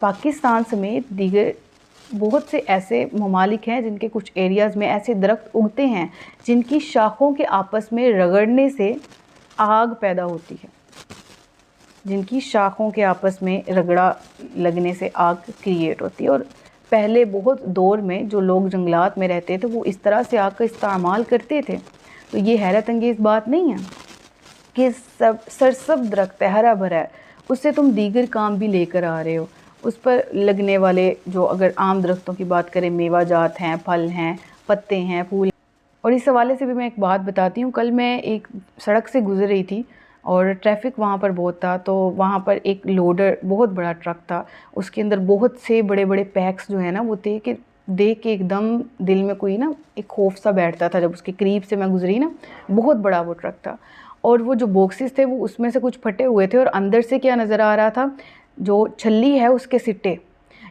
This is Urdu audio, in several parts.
پاکستان سمیت دیگر بہت سے ایسے ممالک ہیں جن کے کچھ ایریاز میں ایسے درخت اگتے ہیں جن کی شاخوں کے آپس میں رگڑنے سے آگ پیدا ہوتی ہے، جن کی شاخوں کے آپس میں رگڑا لگنے سے آگ کریٹ ہوتی ہے۔ اور پہلے بہت دور میں جو لوگ جنگلات میں رہتے تھے وہ اس طرح سے آگ کا استعمال کرتے تھے۔ تو یہ حیرت انگیز بات نہیں ہے کہ سرسبز درخت ہے، ہرا بھرا ہے، اس سے تم دیگر کام بھی لے کر آ رہے ہو۔ اس پر لگنے والے جو اگر عام درختوں کی بات کریں، میوہ جات ہیں، پھل ہیں، پتے ہیں، پھول۔ اور اس حوالے سے بھی میں ایک بات بتاتی ہوں۔ کل میں ایک سڑک سے گزر رہی تھی اور ٹریفک وہاں پر بہت تھا، تو وہاں پر ایک لوڈر بہت بڑا ٹرک تھا، اس کے اندر بہت سے بڑے بڑے پیکس جو ہیں نا وہ تھے کہ دیکھ کے ایک دم دل میں کوئی نا ایک خوف سا بیٹھتا تھا۔ جب اس کے قریب سے میں گزری نا، بہت بڑا وہ ٹرک تھا، اور وہ جو باکسز تھے وہ اس میں سے کچھ پھٹے ہوئے تھے، اور اندر سے کیا نظر آ رہا تھا، جو چھلی ہے اس کے سٹے،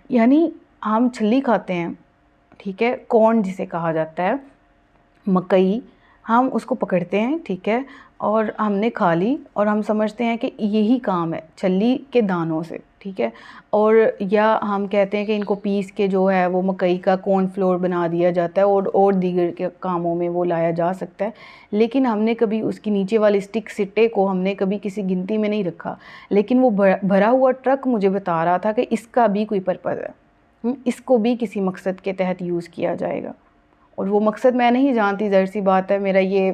یعنی ہم چھلی کھاتے ہیں، ٹھیک ہے، کارن جسے کہا جاتا ہے، مکئی، ہم اس کو پکڑتے ہیں، ٹھیک ہے، اور ہم نے کھا لی اور ہم سمجھتے ہیں کہ یہی کام ہے چھلی کے دانوں سے، ٹھیک ہے، اور یا ہم کہتے ہیں کہ ان کو پیس کے جو ہے وہ مکئی کا کارن فلور بنا دیا جاتا ہے اور دیگر کے کاموں میں وہ لایا جا سکتا ہے، لیکن ہم نے کبھی اس کی نیچے والی سٹک سٹے کو ہم نے کبھی کسی گنتی میں نہیں رکھا۔ لیکن وہ بھرا ہوا ٹرک مجھے بتا رہا تھا کہ اس کا بھی کوئی پرپز ہے، اس کو بھی کسی مقصد کے تحت یوز کیا جائے گا، اور وہ مقصد میں نہیں جانتی، ظاہر سی بات ہے، میرا یہ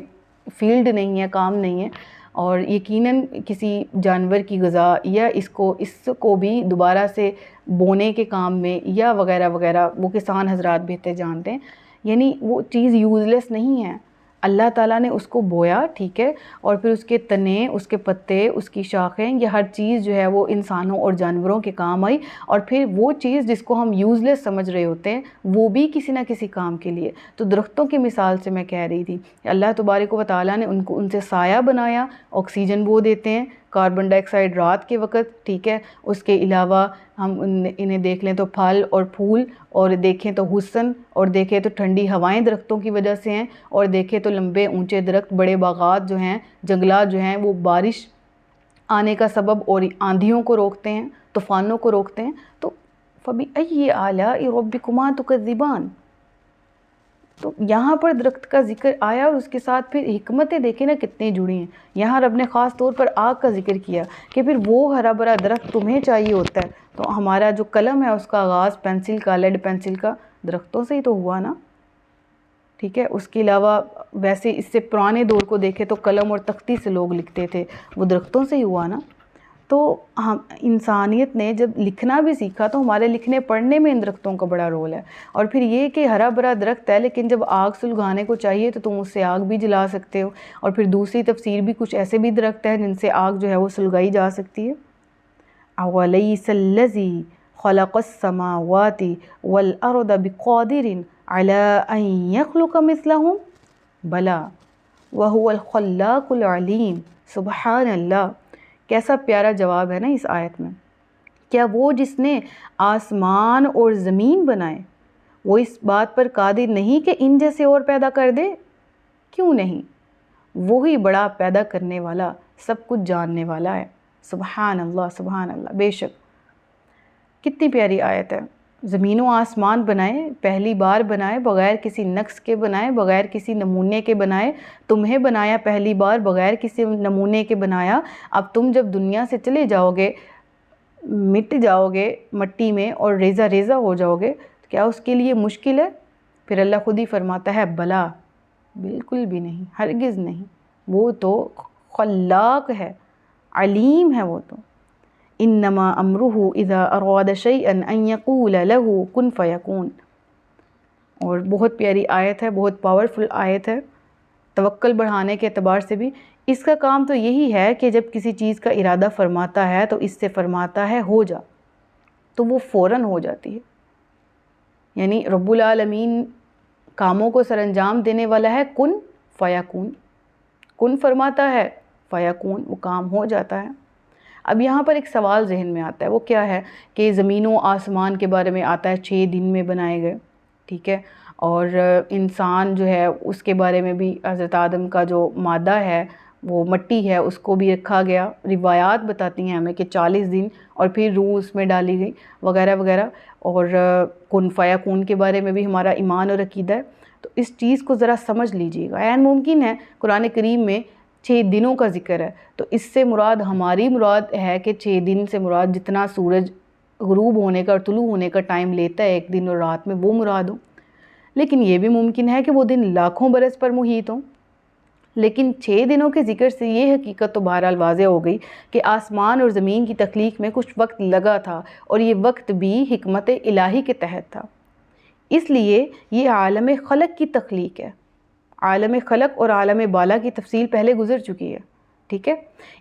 فیلڈ نہیں ہے، کام نہیں ہے، اور یقیناً کسی جانور کی غذا یا اس کو بھی دوبارہ سے بونے کے کام میں یا وغیرہ وغیرہ، وہ کسان حضرات بہتر جانتے ہیں، یعنی وہ چیز یوزلیس نہیں ہے۔ اللہ تعالیٰ نے اس کو بویا، ٹھیک ہے، اور پھر اس کے تنے، اس کے پتے، اس کی شاخیں، یہ ہر چیز جو ہے وہ انسانوں اور جانوروں کے کام آئی، اور پھر وہ چیز جس کو ہم یوزلیس سمجھ رہے ہوتے ہیں وہ بھی کسی نہ کسی کام کے لیے۔ تو درختوں کی مثال سے میں کہہ رہی تھی کہ اللہ تبارک و تعالیٰ نے ان سے سایہ بنایا، آکسیجن وہ دیتے ہیں، کاربن ڈائی آکسائڈ رات کے وقت، ٹھیک ہے، اس کے علاوہ ہم انہیں دیکھ لیں تو پھل اور پھول، اور دیکھیں تو حسن، اور دیکھیں تو ٹھنڈی ہوائیں درختوں کی وجہ سے ہیں، اور دیکھیں تو لمبے اونچے درخت، بڑے باغات جو ہیں، جنگلات جو ہیں، وہ بارش آنے کا سبب اور آندھیوں کو روکتے ہیں، طوفانوں کو روکتے ہیں۔ تو فَبِأَيِّ آلَاءِ رَبِّكُمَا تُكَذِّبَانِ، تو یہاں پر درخت کا ذکر آیا، اور اس کے ساتھ پھر حکمتیں دیکھیں نا کتنی جڑی ہیں۔ یہاں رب نے خاص طور پر آگ کا ذکر کیا کہ پھر وہ ہرا بھرا درخت تمہیں چاہیے ہوتا ہے، تو ہمارا جو قلم ہے اس کا آغاز پینسل کا، لیڈ پینسل کا، درختوں سے ہی تو ہوا نا، ٹھیک ہے۔ اس کے علاوہ ویسے اس سے پرانے دور کو دیکھیں تو قلم اور تختی سے لوگ لکھتے تھے، وہ درختوں سے ہی ہوا نا۔ تو ہم انسانیت نے جب لکھنا بھی سیکھا تو ہمارے لکھنے پڑھنے میں ان درختوں کا بڑا رول ہے۔ اور پھر یہ کہ ہرا بھرا درخت ہے، لیکن جب آگ سلگانے کو چاہیے تو تم اس سے آگ بھی جلا سکتے ہو، اور پھر دوسری تفسیر بھی کچھ ایسے بھی درخت ہیں جن سے آگ جو ہے وہ سلگائی جا سکتی ہے۔ أَوَلَيْسَ الَّذِي خَلَقَ السَّمَاوَاتِ وَالْأَرْضَ بِقَادِرٍ عَلَىٰ أَن يَخْلُقَ مِثْلَهُم بَلَىٰ وَهُوَ الْخَلَّاقُ الْعَلِيمُ۔ سبحان اللہ، کیسا پیارا جواب ہے نا اس آیت میں۔ کیا وہ جس نے آسمان اور زمین بنائے، وہ اس بات پر قادر نہیں کہ ان جیسے اور پیدا کر دے؟ کیوں نہیں، وہی بڑا پیدا کرنے والا، سب کچھ جاننے والا ہے۔ سبحان اللہ، سبحان اللہ، بے شک کتنی پیاری آیت ہے۔ زمین و آسمان بنائے، پہلی بار بنائے، بغیر کسی نقص کے بنائے، بغیر کسی نمونے کے بنائے، تمہیں بنایا پہلی بار بغیر کسی نمونے کے بنایا۔ اب تم جب دنیا سے چلے جاؤ گے، مٹ جاؤ گے مٹی میں اور ریزہ ریزہ ہو جاؤ گے، تو کیا اس کے لیے مشکل ہے؟ پھر اللہ خود ہی فرماتا ہے بلا، بالکل بھی نہیں، ہرگز نہیں، وہ تو خلاق ہے، علیم ہے وہ تو۔ انما امرہ اذا اراد شیئا ان یقول له کن فیکون۔ اور بہت پیاری آیت ہے، بہت پاورفل آیت ہے، توکل بڑھانے کے اعتبار سے بھی۔ اس کا کام تو یہی ہے کہ جب کسی چیز کا ارادہ فرماتا ہے تو اس سے فرماتا ہے ہو جا، تو وہ فوراً ہو جاتی ہے۔ یعنی رب العالمین کاموں کو سر انجام دینے والا ہے، کن فیکون، کن فرماتا ہے فیکون، وہ کام ہو جاتا ہے۔ اب یہاں پر ایک سوال ذہن میں آتا ہے، وہ کیا ہے کہ زمین و آسمان کے بارے میں آتا ہے 6 دن میں بنائے گئے، ٹھیک ہے، اور انسان جو ہے اس کے بارے میں بھی حضرت آدم کا جو مادہ ہے وہ مٹی ہے اس کو بھی رکھا گیا، روایات بتاتی ہیں ہمیں کہ 40 دن، اور پھر روح اس میں ڈالی گئی وغیرہ وغیرہ، اور کن فیکون کے بارے میں بھی ہمارا ایمان اور عقیدہ ہے۔ تو اس چیز کو ذرا سمجھ لیجئے گا۔ عین ممکن ہے قرآن کریم میں 6 دنوں کا ذکر ہے، تو اس سے مراد ہماری مراد ہے کہ 6 دن سے مراد جتنا سورج غروب ہونے کا اور طلوع ہونے کا ٹائم لیتا ہے ایک دن اور رات میں، وہ مراد ہو۔ لیکن یہ بھی ممکن ہے کہ وہ دن لاکھوں برس پر محیط ہوں۔ لیکن 6 دنوں کے ذکر سے یہ حقیقت تو بہرحال واضح ہو گئی کہ آسمان اور زمین کی تخلیق میں کچھ وقت لگا تھا، اور یہ وقت بھی حکمت الہی کے تحت تھا۔ اس لیے یہ عالم خلق کی تخلیق ہے۔ عالم خلق اور عالم بالا کی تفصیل پہلے گزر چکی ہے، ٹھیک ہے۔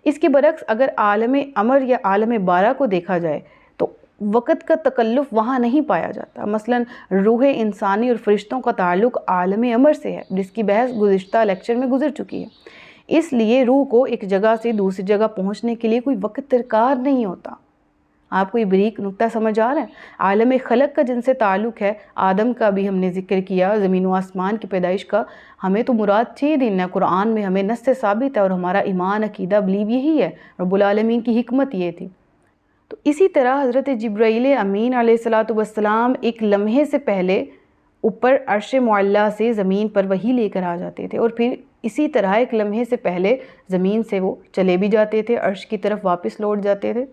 اس کے برعکس اگر عالم امر یا عالم بالا کو دیکھا جائے تو وقت کا تکلف وہاں نہیں پایا جاتا۔ مثلا روح انسانی اور فرشتوں کا تعلق عالم امر سے ہے، جس کی بحث گزشتہ لیکچر میں گزر چکی ہے۔ اس لیے روح کو ایک جگہ سے دوسری جگہ پہنچنے کے لیے کوئی وقت درکار نہیں ہوتا۔ آپ کو یہ بریک نکتہ سمجھ آ رہا ہے؟ عالم خلق کا جن سے تعلق ہے، آدم کا بھی ہم نے ذکر کیا، زمین و آسمان کی پیدائش کا، ہمیں تو مراد 6 دن ہے، قرآن میں ہمیں نص سے ثابت ہے، اور ہمارا ایمان عقیدہ بلیو یہی ہے، رب العالمین کی حکمت یہ تھی۔ تو اسی طرح حضرت جبرائیل امین علیہ السلام ایک لمحے سے پہلے اوپر عرش معلیٰ سے زمین پر وحی لے کر آ جاتے تھے، اور پھر اسی طرح ایک لمحے سے پہلے زمین سے وہ چلے بھی جاتے تھے، عرش کی طرف واپس لوٹ جاتے تھے۔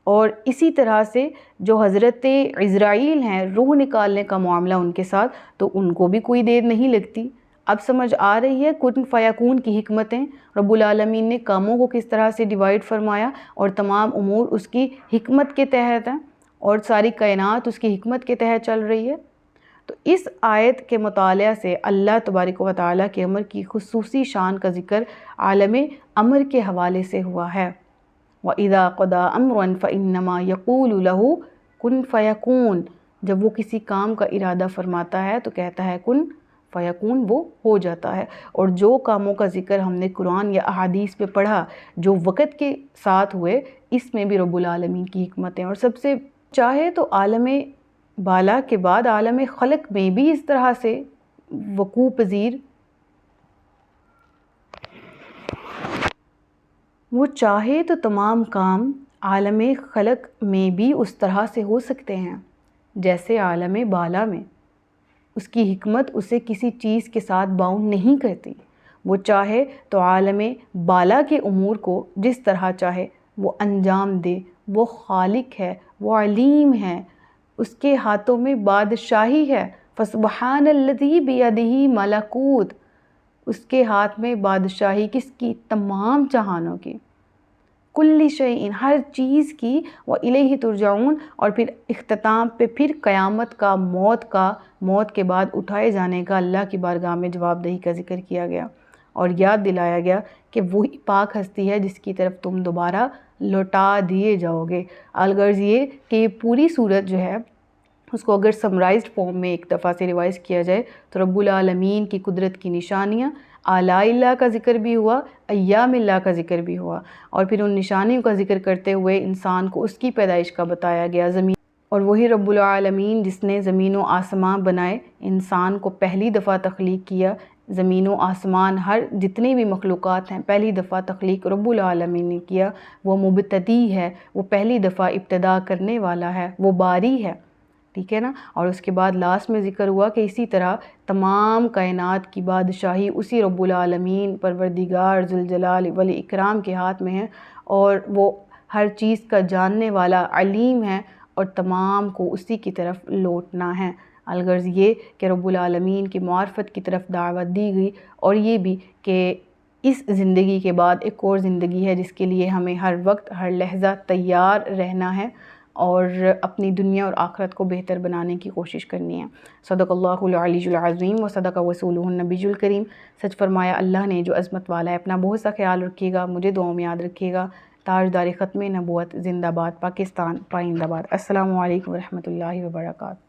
اور اسی طرح سے جو حضرت عزرائیل ہیں، روح نکالنے کا معاملہ ان کے ساتھ، تو ان کو بھی کوئی دیر نہیں لگتی۔ اب سمجھ آ رہی ہے کن فیکون کی حکمتیں، رب العالمین نے کاموں کو کس طرح سے ڈیوائیڈ فرمایا، اور تمام امور اس کی حکمت کے تحت ہیں، اور ساری کائنات اس کی حکمت کے تحت چل رہی ہے۔ تو اس آیت کے مطالعہ سے اللہ تبارک و تعالیٰ کے امر کی خصوصی شان کا ذکر عالم امر کے حوالے سے ہوا ہے۔ وَإِذَا قَضَىٰ أَمْرًا فَإِنَّمَا يَقُولُ لَهُ كُن فَيَكُونُ، جب وہ کسی کام کا ارادہ فرماتا ہے تو کہتا ہے کن فیکون، وہ ہو جاتا ہے۔ اور جو کاموں کا ذکر ہم نے قرآن یا احادیث میں پڑھا جو وقت کے ساتھ ہوئے، اس میں بھی رب العالمین کی حکمتیں، اور سب سے چاہے تو عالم بالا کے بعد عالم خلق میں بھی اس طرح سے وقوع پذیر، وہ چاہے تو تمام کام عالم خلق میں بھی اس طرح سے ہو سکتے ہیں جیسے عالم بالا میں۔ اس کی حکمت اسے کسی چیز کے ساتھ باؤنڈ نہیں کرتی۔ وہ چاہے تو عالم بالا کے امور کو جس طرح چاہے وہ انجام دے۔ وہ خالق ہے، وہ علیم ہے، اس کے ہاتھوں میں بادشاہی ہے۔ فسبحان الذی بیدہ ملکوت، اس کے ہاتھ میں بادشاہی کس کی؟ تمام جہانوں کی، کل شیء، ہر چیز کی، وَإِلَيْهِ تُرْجَعُونَ، اور پھر اختتام پہ پھر قیامت کا، موت کے بعد اٹھائے جانے کا اللہ کی بارگاہ میں جواب دہی کا ذکر کیا گیا، اور یاد دلایا گیا کہ وہی پاک ہستی ہے جس کی طرف تم دوبارہ لوٹا دیے جاؤ گے۔ الغرض یہ کہ یہ پوری صورت جو ہے اس کو اگر سمرائزڈ فارم میں ایک دفعہ سے ریوائز کیا جائے تو رب العالمین کی قدرت کی نشانیاں، آلاء اللہ کا ذکر بھی ہوا، ایام اللہ کا ذکر بھی ہوا، اور پھر ان نشانیوں کا ذکر کرتے ہوئے انسان کو اس کی پیدائش کا بتایا گیا، زمین، اور وہی رب العالمین جس نے زمین و آسمان بنائے، انسان کو پہلی دفعہ تخلیق کیا، زمین و آسمان ہر جتنی بھی مخلوقات ہیں پہلی دفعہ تخلیق رب العالمین نے کیا۔ وہ مبتدی ہے، وہ پہلی دفعہ ابتدا کرنے والا ہے، وہ باری ہے، ٹھیک ہے نا۔ اور اس کے بعد لاسٹ میں ذکر ہوا کہ اسی طرح تمام کائنات کی بادشاہی اسی رب العالمین پروردگار ذوالجلال والاکرام کے ہاتھ میں ہے، اور وہ ہر چیز کا جاننے والا علیم ہے، اور تمام کو اسی کی طرف لوٹنا ہے۔ الغرض یہ کہ رب العالمین کی معرفت کی طرف دعوت دی گئی، اور یہ بھی کہ اس زندگی کے بعد ایک اور زندگی ہے جس کے لیے ہمیں ہر وقت ہر لحظہ تیار رہنا ہے، اور اپنی دنیا اور آخرت کو بہتر بنانے کی کوشش کرنی ہے۔ صدق اللہ العلی العظیم و صدق رسولہ النبی الکریم، سچ فرمایا اللہ نے جو عظمت والا ہے۔ اپنا بہت سا خیال رکھیے گا، مجھے دعاؤں میں یاد رکھیے گا۔ تاجدار ختم نبوت زندہ باد، پاکستان پائندہ باد۔ السلام علیکم ورحمۃ اللہ وبرکاتہ۔